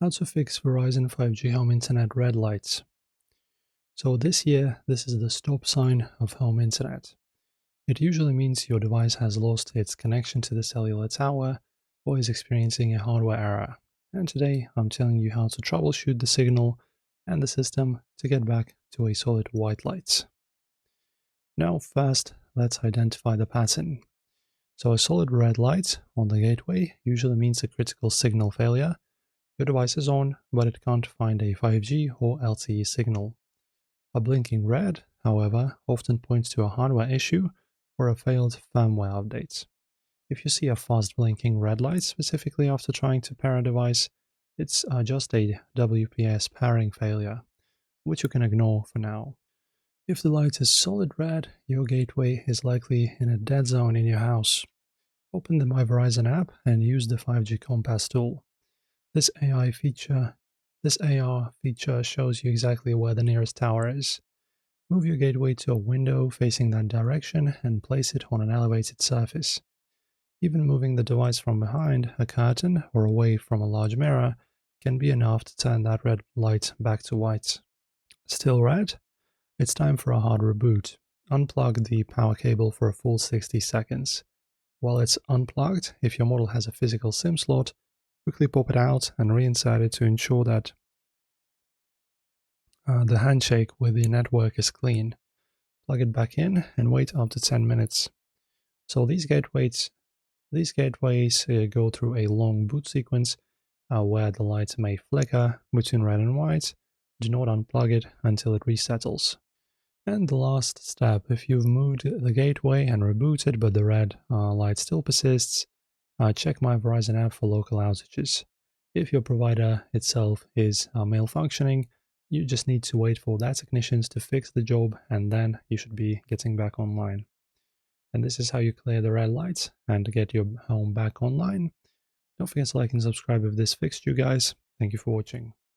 How to fix Verizon 5G home internet red lights. So this is the stop sign of home internet. It usually means your device has lost its connection to the cellular tower or is experiencing a hardware error. And today I'm telling you how to troubleshoot the signal and the system to get back to a solid white light. Now first, let's identify the pattern. So a solid red light on the gateway usually means a critical signal failure. Your device is on, but it can't find a 5G or LTE signal. A blinking red, however, often points to a hardware issue or a failed firmware update. If you see a fast blinking red light specifically after trying to pair a device, it's just a WPS pairing failure, which you can ignore for now. If the light is solid red, your gateway is likely in a dead zone in your house. Open the My Verizon app and use the 5G Compass tool. This AR feature shows you exactly where the nearest tower is. Move your gateway to a window facing that direction and place it on an elevated surface. Even moving the device from behind a curtain or away from a large mirror can be enough to turn that red light back to white. Still red? It's time for a hard reboot. Unplug the power cable for a full 60 seconds. While it's unplugged, if your model has a physical SIM slot, quickly pop it out and reinsert it to ensure that the handshake with the network is clean. Plug it back in and wait up to 10 minutes. So these gateways go through a long boot sequence where the lights may flicker between red and white. Do not unplug it until it resettles. And the last step, if you've moved the gateway and rebooted but the red light still persists, check My Verizon app for local outages. If your provider itself is malfunctioning, you just need to wait for their technicians to fix the job and then you should be getting back online. And this is how you clear the red lights and get your home back online. Don't forget to like and subscribe if this fixed you guys. Thank you for watching.